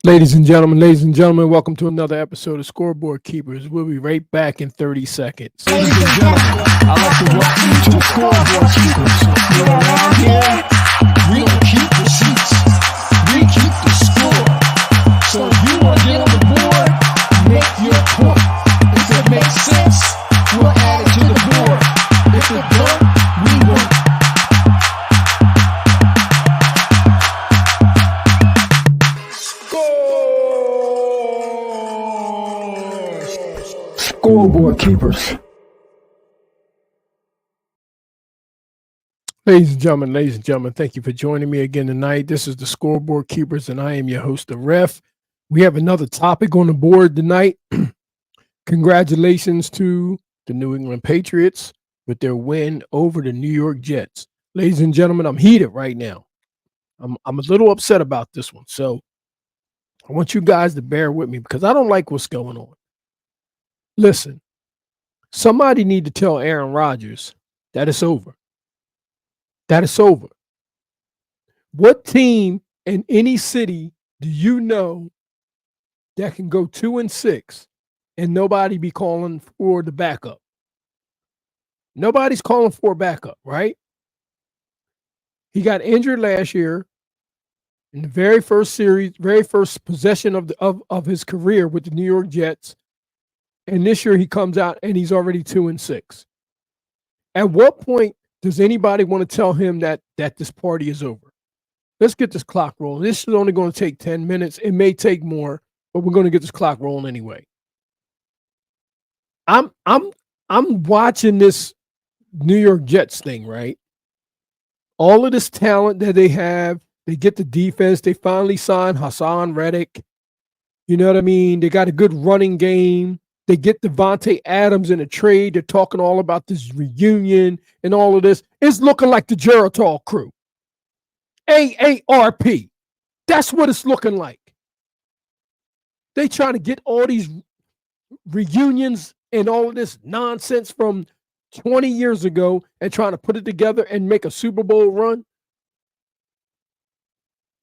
Ladies and gentlemen, welcome to another episode of Scoreboard Keepers. We'll be right back in 30 seconds. Ladies and gentlemen, I'd like to welcome you to the Scoreboard Keepers. You're around here, we don't keep receipts. We keep the score. So if you want to get on the board, make your point. If it makes sense, we'll add it to the board. If it don't, we won't. Scoreboard Keepers. Ladies and gentlemen, thank you for joining me again tonight. This is the Scoreboard Keepers, and I am your host, the Ref. We have another topic on the board tonight. Congratulations to the New England Patriots with their win over the New York Jets. Ladies and gentlemen, I'm heated right now. I'm a little upset about this one. So I want you guys to bear with me because I don't like what's going on. Listen, somebody need to tell Aaron Rodgers that it's over. That it's over. What team in any city do you know that can go 2-6 and nobody be calling for the backup? Nobody's calling for a backup, right? He got injured last year in the very first possession of his career with the New York Jets. And this year he comes out and he's already 2-6. At what point does anybody want to tell him that this party is over? Let's get this clock rolling. This is only going to take 10 minutes. It may take more, but we're going to get this clock rolling anyway. I'm watching this New York Jets thing, right? All of this talent that they have, they get the defense. They finally signed Hassan Reddick. You know what I mean? They got a good running game. They get Devontae Adams in a trade. They're talking all about this reunion and all of this. It's looking like the Geritol crew. AARP. That's what it's looking like. They trying to get all these reunions and all of this nonsense from 20 years ago and trying to put it together and make a Super Bowl run.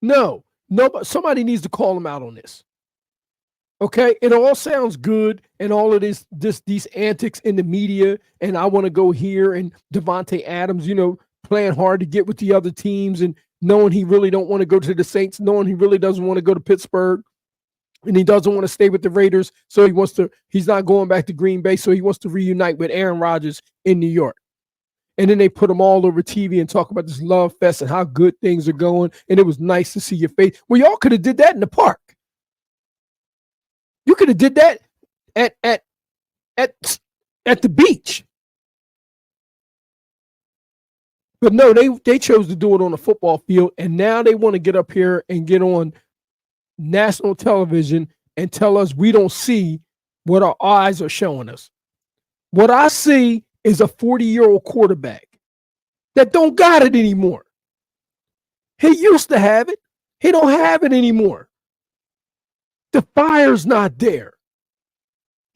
No, somebody needs to call them out on this. Okay, it all sounds good and all of these antics in the media, and I want to go here, and Devontae Adams, playing hard to get with the other teams and knowing he really don't want to go to the Saints, knowing he really doesn't want to go to Pittsburgh, and he doesn't want to stay with the Raiders, so he's not going back to Green Bay, so he wants to reunite with Aaron Rodgers in New York. And then they put them all over TV and talk about this love fest and how good things are going, and it was nice to see your face. Well, y'all could have did that in the park. You could have did that at the beach. But no, they chose to do it on a football field, and now they want to get up here and get on national television and tell us we don't see what our eyes are showing us. What I see is a 40-year-old quarterback that don't got it anymore. He used to have it. He don't have it anymore. The fire's not there.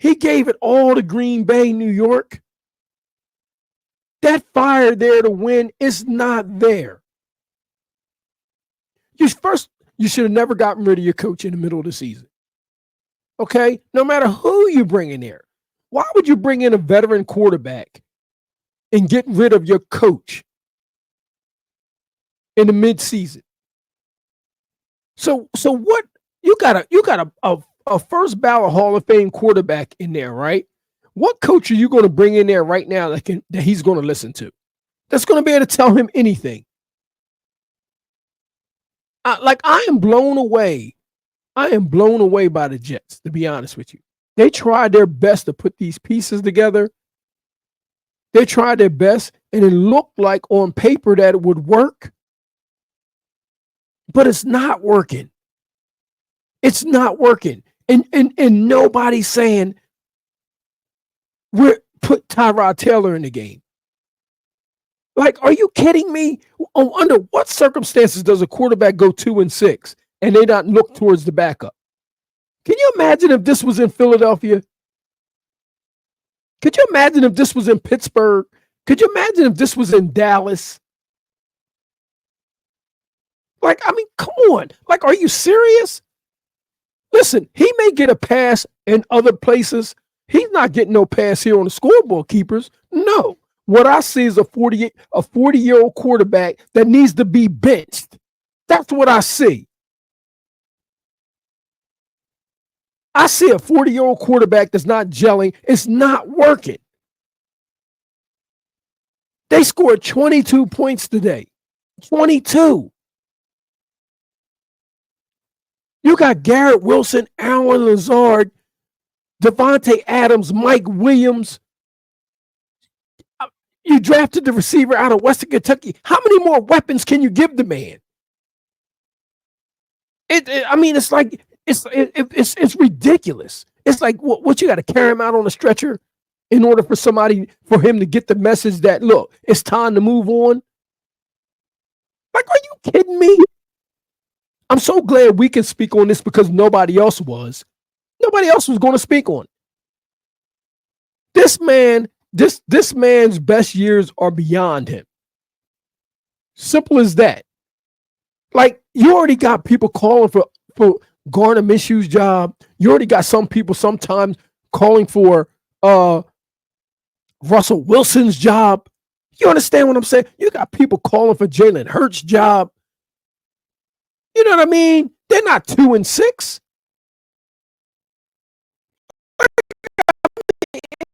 He gave it all to Green Bay, New York. That fire there to win is not there. You should have never gotten rid of your coach in the middle of the season. Okay? No matter who you bring in there. Why would you bring in a veteran quarterback and get rid of your coach in the midseason? So what? You got a first ballot Hall of Fame quarterback in there, right? What coach are you going to bring in there right now that he's going to listen to? That's going to be able to tell him anything. I am blown away. I am blown away by the Jets, to be honest with you. They tried their best to put these pieces together. They tried their best, and it looked like on paper that it would work. But it's not working. It's not working. And nobody's saying put Tyrod Taylor in the game. Like, are you kidding me? Under what circumstances does a quarterback go 2-6 and they not look towards the backup? Can you imagine if this was in Philadelphia? Could you imagine if this was in Pittsburgh? Could you imagine if this was in Dallas? Like, I mean, come on. Like, are you serious? Listen, he may get a pass in other places. He's not getting no pass here on the scoreboard keepers. No. What I see is a 40-year-old quarterback that needs to be benched. That's what I see. I see a 40-year-old quarterback that's not gelling. It's not working. They scored 22 points today. 22. You got Garrett Wilson, Allen Lazard, Devontae Adams, Mike Williams. You drafted the receiver out of Western Kentucky. How many more weapons can you give the man? It's like it's ridiculous. It's like what you got to carry him out on a stretcher in order for him to get the message that, look, it's time to move on. Like, are you kidding me? I'm so glad we can speak on this because nobody else was. Nobody else was going to speak on it. This man's best years are beyond him. Simple as that. Like, you already got people calling for Gardner Minshew's job. You already got some people sometimes calling for Russell Wilson's job. You understand what I'm saying? You got people calling for Jalen Hurts' job. You know what I mean? They're not 2-6.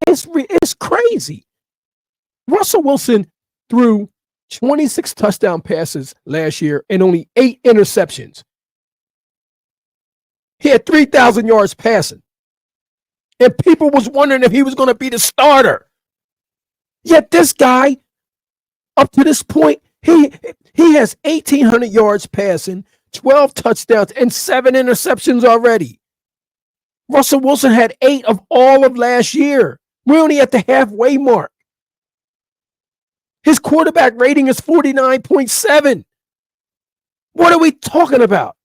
It's crazy. Russell Wilson threw 26 touchdown passes last year and only 8 interceptions. He had 3,000 yards passing. And people was wondering if he was going to be the starter. Yet this guy, up to this point, he has 1,800 yards passing, 12 touchdowns, and 7 interceptions already. Russell Wilson had 8 of all of last year. We're only at the halfway mark. His quarterback rating is 49.7. What are we talking about?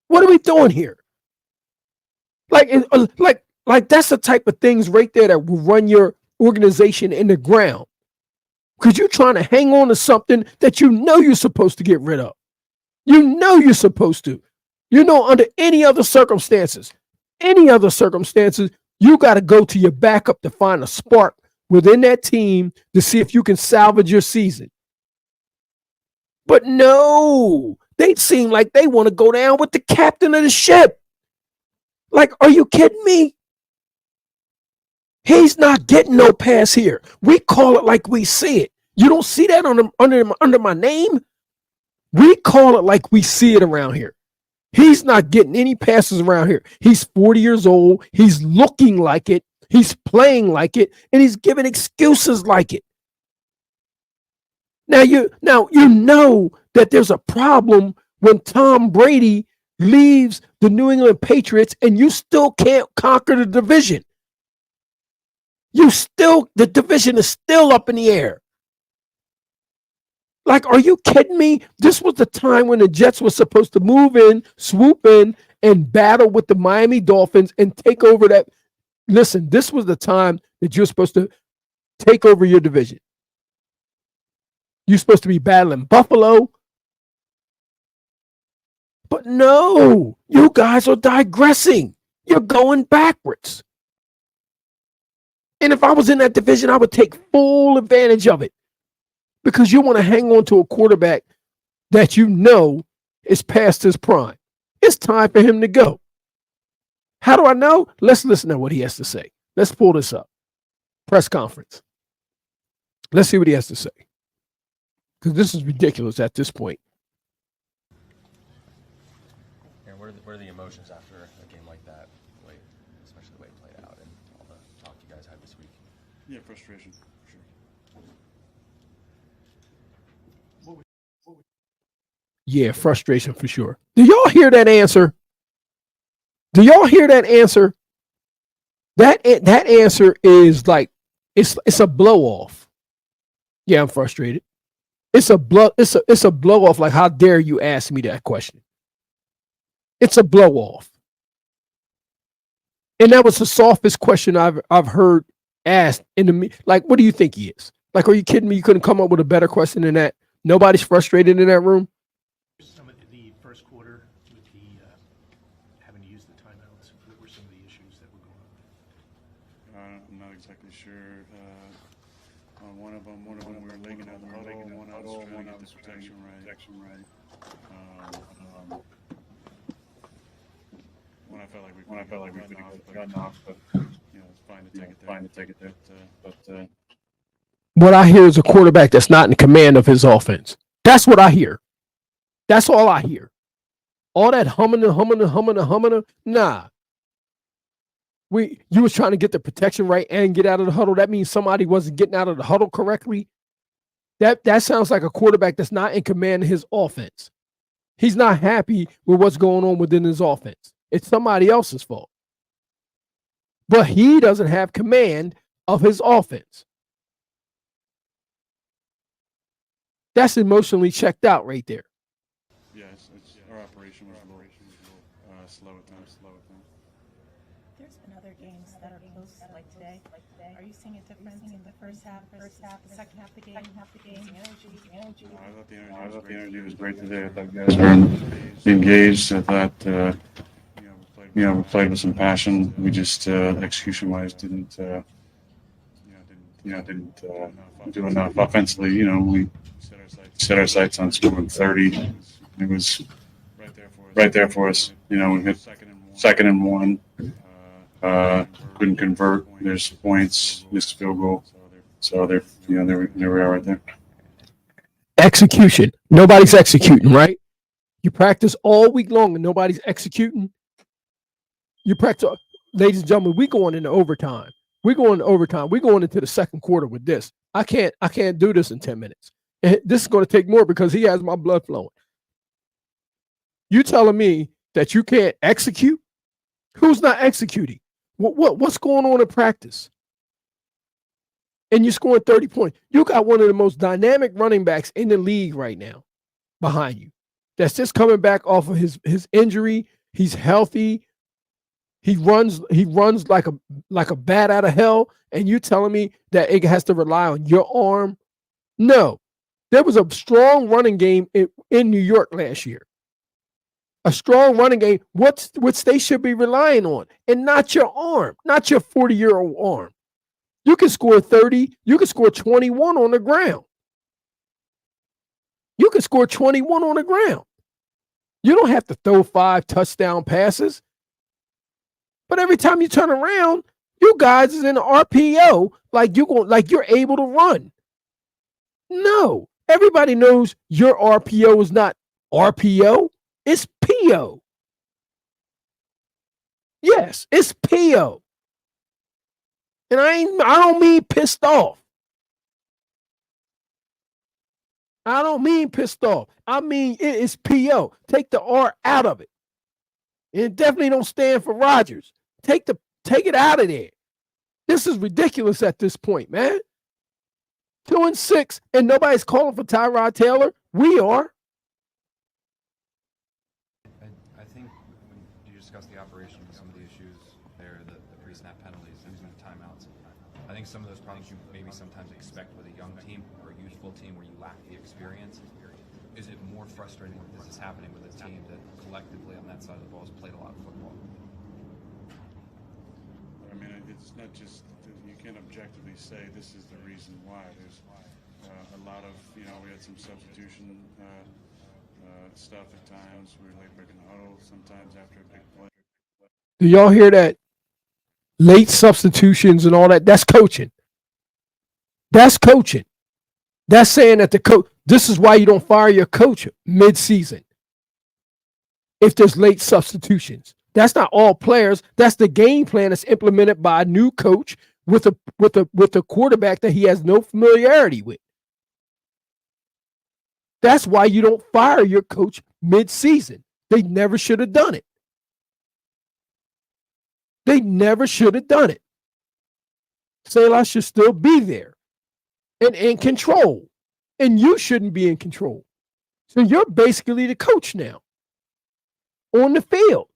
What are we doing here? Like that's the type of things right there that will run your organization in the ground. Because you're trying to hang on to something that you know you're supposed to get rid of. You know you're supposed to. You know, under any other circumstances, you got to go to your backup to find a spark within that team to see if you can salvage your season. But no, they seem like they want to go down with the captain of the ship. Like, are you kidding me? He's not getting no pass here. We call it like we see it. You don't see that under my name? We call it like we see it around here. He's not getting any passes around here. He's 40 years old. He's looking like it. He's playing like it. And he's giving excuses like it. Now you know that there's a problem when Tom Brady leaves the New England Patriots and you still can't conquer the division. The division is still up in the air. Like, are you kidding me? This was the time when the Jets were supposed to move in, swoop in, and battle with the Miami Dolphins and take over that. Listen, this was the time that you're supposed to take over your division. You're supposed to be battling Buffalo. But no, you guys are digressing. You're going backwards. And if I was in that division, I would take full advantage of it. Because you want to hang on to a quarterback that you know is past his prime. It's time for him to go. How do I know? Let's listen to what he has to say. Let's pull this up. Press conference. Let's see what he has to say. Because this is ridiculous at this point. And what are the emotions after a game like that, especially the way it played out and all the talk you guys had this week? Yeah, frustration, for sure. Yeah, frustration for sure. Do y'all hear that answer? Do y'all hear that answer? That answer is like it's a blow off. Yeah, I'm frustrated. It's a blow off. Like, how dare you ask me that question? It's a blow off. And that was the softest question I've heard asked in the like. What do you think he is? Like, are you kidding me? You couldn't come up with a better question than that. Nobody's frustrated in that room. Some of the first quarter with the having to use I'm not exactly sure. On one of them, we were legging out the huddle, one I was trying to get the protection right. When I felt like we could have gotten off, but it's fine to take it there. But What I hear is a quarterback that's not in command of his offense. That's what I hear. That's all I hear. All that humming. Nah. You was trying to get the protection right and get out of the huddle. That means somebody wasn't getting out of the huddle correctly. That sounds like a quarterback that's not in command of his offense. He's not happy with what's going on within his offense. It's somebody else's fault. But he doesn't have command of his offense. That's emotionally checked out right there. yeah, it's our operation was a little slow at times. There's been other games that are close like today. Are you seeing a difference in the first half versus the second half of the game? Energy. I thought the energy was great today. I thought guys were engaged. I thought we played with some passion. We just execution-wise didn't do enough offensively. We set our sights on scoring 30. It was right there for us. We hit 2nd and 1. Couldn't convert. There's points, missed field goal. So there we are right there. Execution. Nobody's executing, right? You practice all week long and nobody's executing. You practice, ladies and gentlemen, we going into overtime. We're going into the second quarter with this. I can't do this in 10 minutes. This is going to take more because he has my blood flowing. You telling me that you can't execute? Who's not executing? What's going on in practice? And you're scoring 30 points. You got one of the most dynamic running backs in the league right now behind you. That's just coming back off of his injury. He's healthy. He runs like a bat out of hell. And you telling me that it has to rely on your arm? No. There was a strong running game in New York last year. A strong running game, which they should be relying on, and not your arm, not your 40-year-old arm. You can score 30. You can score 21 on the ground. You can score 21 on the ground. You don't have to throw 5 touchdown passes. But every time you turn around, you guys is in an RPO like you're able to run. No. Everybody knows your RPO is not RPO. It's PO. Yes, it's PO. And I don't mean pissed off. I don't mean pissed off. I mean it is PO. Take the R out of it. And it definitely don't stand for Rodgers. Take it out of there. This is ridiculous at this point, man. 2-6, and nobody's calling for Tyrod Taylor. We are. I think when you discuss the operation of some of the issues there, the pre-snap penalties, using the timeouts, I think some of those problems you maybe sometimes expect with a young team or a youthful team where you lack the experience. Is it more frustrating when this is happening with a team that collectively on that side of the ball has played a lot of football? I mean, it's not just, you can't objectively say this is the reason why. There's a lot of, we had some substitution stuff at times. We were late breaking the huddle sometimes after a big play. Do y'all hear that? Late substitutions and all that. That's coaching. That's coaching. That's saying that the coach, this is why you don't fire your coach mid-season. If there's late substitutions. That's not all players. That's the game plan that's implemented by a new coach with a quarterback that he has no familiarity with. That's why you don't fire your coach mid-season. They never should have done it. They never should have done it. Selah should still be there and in control. And you shouldn't be in control. So you're basically the coach now on the field.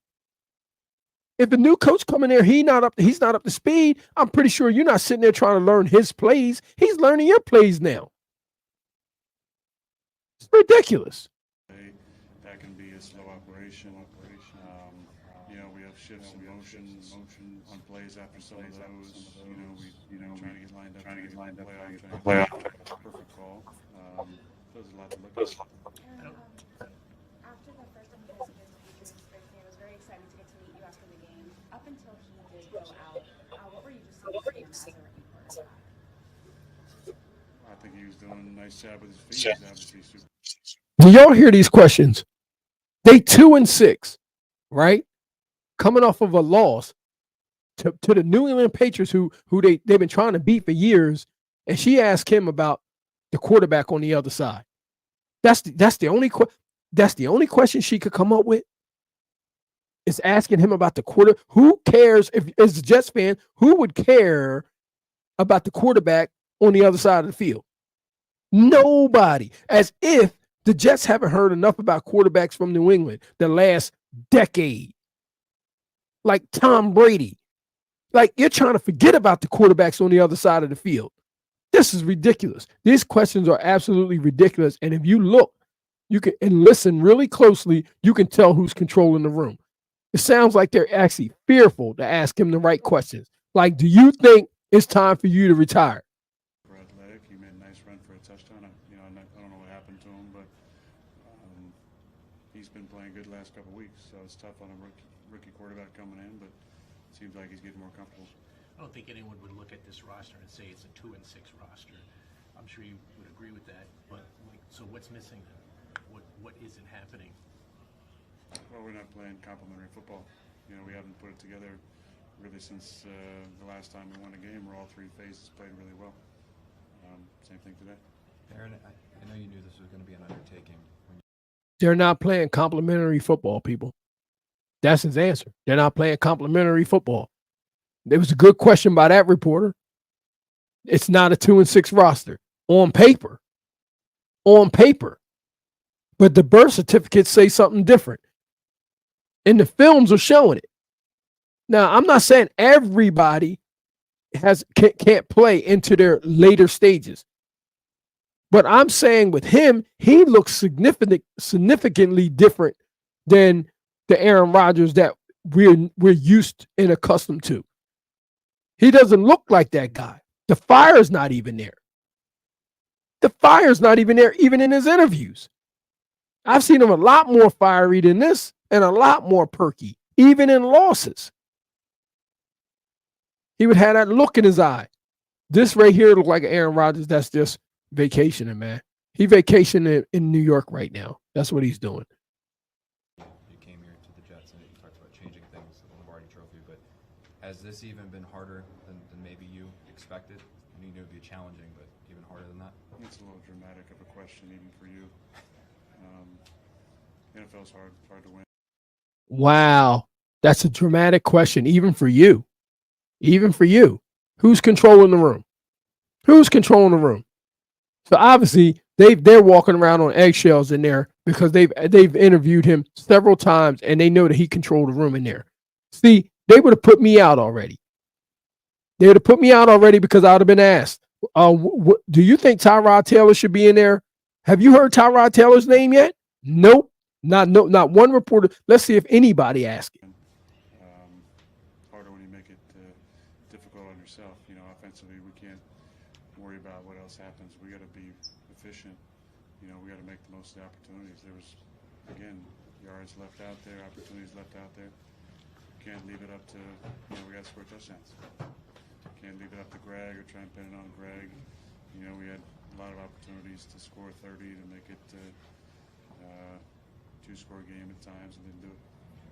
If a new coach come in there, he's not up to speed, I'm pretty sure you're not sitting there trying to learn his plays. He's learning your plays now. It's ridiculous. That can be a slow operation. we have shifts and motions on plays after some of those. Trying to get lined up for playoff. Perfect call. There's a lot to look at. And, after the first time you guys played the Patriots, it was very exciting to get to meet you after the game. Up until he did go out, what were you just seeing as a rookie quarterback? I think he was doing a nice job with his feet. He's obviously super. Do y'all hear these questions? They 2-6, right? Coming off of a loss to the New England Patriots, who they've been trying to beat for years, and she asked him about the quarterback on the other side. That's the only question she could come up with, is asking him about the quarter. Who cares if, as a Jets fan, who would care about the quarterback on the other side of the field? Nobody. As if the Jets haven't heard enough about quarterbacks from New England the last decade. Like Tom Brady. Like, you're trying to forget about the quarterbacks on the other side of the field. This is ridiculous. These questions are absolutely ridiculous. And if you look, you can and listen really closely, you can tell who's controlling the room. It sounds like they're actually fearful to ask him the right questions. Like, do you think it's time for you to retire? Athletic. He made a nice run for a touchdown. I don't know what happened to him, but he's been playing good the last couple of weeks. So it's tough on a rookie quarterback coming in, but it seems like he's getting more comfortable. I don't think anyone would look at this roster and say it's a 2-6 roster. I'm sure you would agree with that. But so what's missing then? What isn't happening? Well, we're not playing complementary football. We haven't put it together really since the last time we won a game where all three phases played really well. Same thing today. Aaron, I know you knew this was going to be an undertaking. They're not playing complementary football, people. That's his answer. They're not playing complementary football. There was a good question by that reporter. It's not a 2-6 roster on paper. On paper. But the birth certificates say something different. And the films are showing it. Now, I'm not saying everybody can't play into their later stages. But I'm saying with him, he looks significantly different than the Aaron Rodgers that we're used and accustomed to. He doesn't look like that guy. The fire's not even there. The fire's not even there, even in his interviews. I've seen him a lot more fiery than this and a lot more perky, even in losses. He would have that look in his eye. This right here look like Aaron Rodgers. That's just vacationing, man. He vacationing in New York right now. That's what he's doing. You came here to the Jets and you talked about changing things with the Lombardi Trophy, but has this even been harder than maybe you expected? I knew it would be challenging, but even harder than that? It's a little dramatic of a question even for you. NFL's hard to win. Wow. That's a dramatic question, even for you. Even for you. Who's controlling the room? Who's controlling the room? So obviously they're walking around on eggshells in there because they've interviewed him several times and they know that he controlled the room in there. See, they would have put me out already. They would have put me out already because I would have been asked, do you think Tyrod Taylor should be in there? Have you heard Tyrod Taylor's name yet? Nope. Not one reporter. Let's see if anybody asked him. Harder when you make it difficult on yourself. Offensively, we can't worry about what else happens. We got to be efficient. We got to make the most of the opportunities. There was, again, yards left out there, opportunities left out there. Can't leave it up to, we got to score touchdowns. Can't leave it up to Greg or try and pin it on Greg. We had a lot of opportunities to score 30 to make it two-score game at times and didn't do it.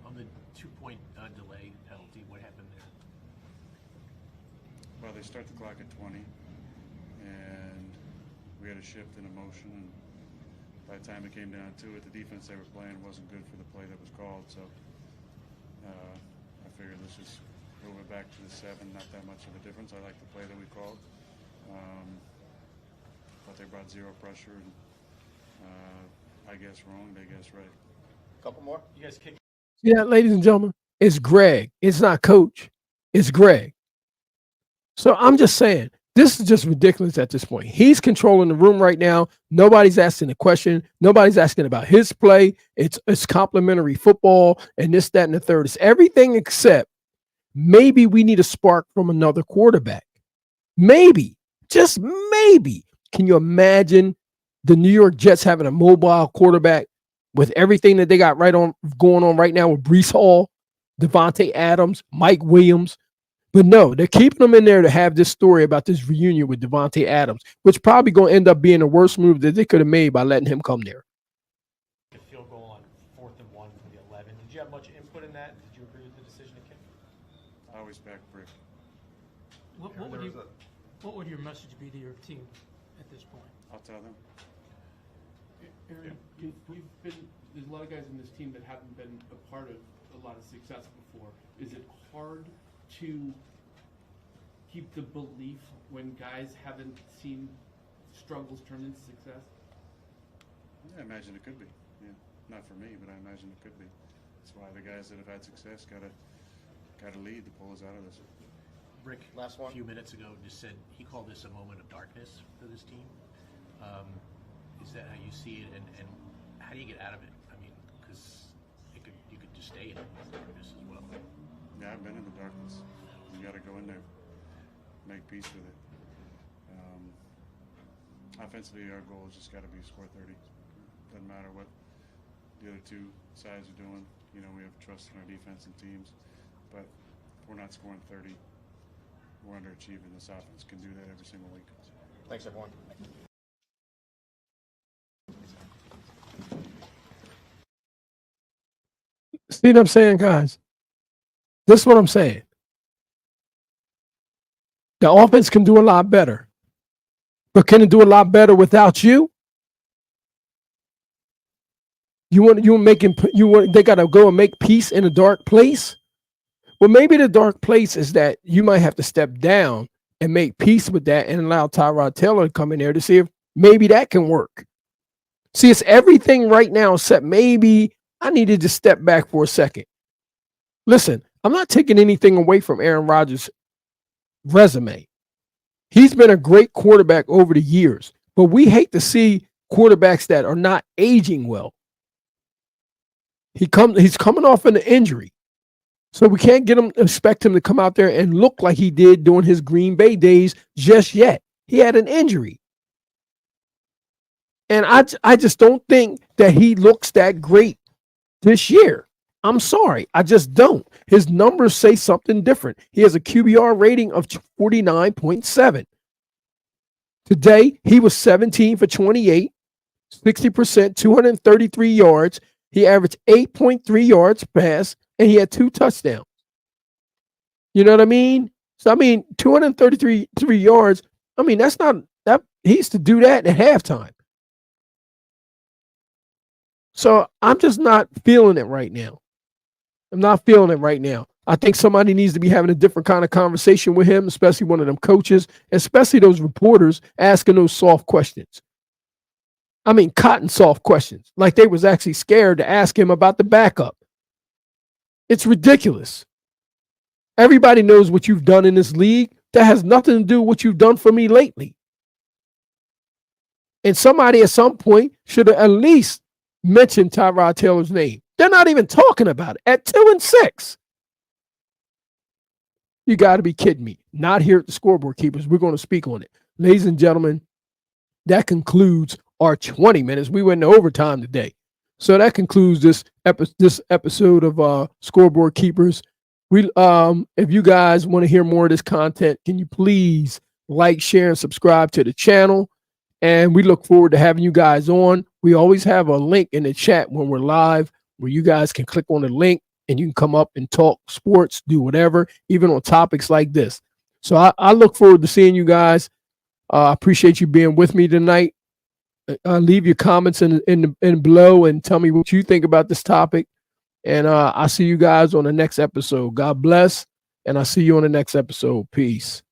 On the 2-point delay penalty, what happened there? Well, they start the clock at 20, and we had a shift in emotion. And by the time it came down to it, the defense they were playing wasn't good for the play that was called. So I figured let's just move it back to the 7. Not that much of a difference. I like the play that we called, but they brought zero pressure. And I guess wrong, they guess right. Couple more. You guys kicked. Yeah, ladies and gentlemen, it's Greg. It's not Coach. It's Greg. So I'm just saying, This is just ridiculous at this point. He's controlling the room right now. Nobody's asking a question. Nobody's asking about his play. It's complimentary football and this, that, and the third. It's everything except maybe we need a spark from another quarterback. Maybe, just maybe. Can you imagine the New York Jets having a mobile quarterback with everything that they got going on right now with Breece Hall, Devontae Adams, Mike Williams? But no, they're keeping them in there to have this story about this reunion with Devontae Adams, which probably going to end up being the worst move that they could have made by letting him come there. The field goal on 4th and 1 from the 11. Did you have much input in that? Did you agree with the decision to kick? I always back Brick. What would your message be to your team at this point? I'll tell them. Aaron, there's a lot of guys in this team that haven't been a part of a lot of success before. Is it hard to keep the belief when guys haven't seen struggles turn into success? Yeah, I imagine it could be. Yeah, not for me, but I imagine it could be. That's why the guys that have had success gotta lead to pull us out of this. Rick, Last one. a few minutes ago, just said he called this a moment of darkness for this team. Is that how you see it, and how do you get out of it? I mean, because you could just stay in darkness as well. Yeah, I've been in the darkness. You got to go in there, make peace with it. Offensively, our goal has just got to be score 30. Doesn't matter what the other two sides are doing. You know, we have trust in our defense and teams, but if we're not scoring 30, we're underachieving. This offense can do that every single week. Thanks, everyone. See what I'm saying, guys? This is what I'm saying. The offense can do a lot better. But can it do a lot better without you? They gotta go and make peace in a dark place? Well, maybe the dark place is that you might have to step down and make peace with that and allow Tyrod Taylor to come in there to see if maybe that can work. See, it's everything right now except maybe I need to just step back for a second. Listen, I'm not taking anything away from Aaron Rodgers' resume. He's been a great quarterback over the years, but we hate to see quarterbacks that are not aging well. He's coming off an injury. So we can't expect him to come out there and look like he did during his Green Bay days just yet. He had an injury. And I just don't think that he looks that great this year. I'm sorry. I just don't. His numbers say something different. He has a QBR rating of 49.7. Today, he was 17 for 28, 60%, 233 yards. He averaged 8.3 yards pass, and he had 2 touchdowns. You know what I mean? So, 233 yards. That's not that. He used to do that at halftime. So I'm just not feeling it right now. I'm not feeling it right now. I think somebody needs to be having a different kind of conversation with him, especially one of them coaches, especially those reporters asking those soft questions. Cotton soft questions, like they was actually scared to ask him about the backup. It's ridiculous. Everybody knows what you've done in this league. That has nothing to do with what you've done for me lately. And somebody at some point should have at least mentioned Tyrod Taylor's name. They're not even talking about it at 2-6. You got to be kidding me. Not here at the Scoreboard Keepers. We're going to speak on it. Ladies and gentlemen, that concludes our 20 minutes. We went into overtime today. So that concludes this episode of Scoreboard Keepers. If you guys want to hear more of this content, can you please like, share, and subscribe to the channel? And we look forward to having you guys on. We always have a link in the chat when we're live where you guys can click on the link and you can come up and talk sports, do whatever, even on topics like this. So I look forward to seeing you guys. I appreciate you being with me tonight. Leave your comments in below and tell me what you think about this topic. And I'll see you guys on the next episode. God bless. And I'll see you on the next episode. Peace.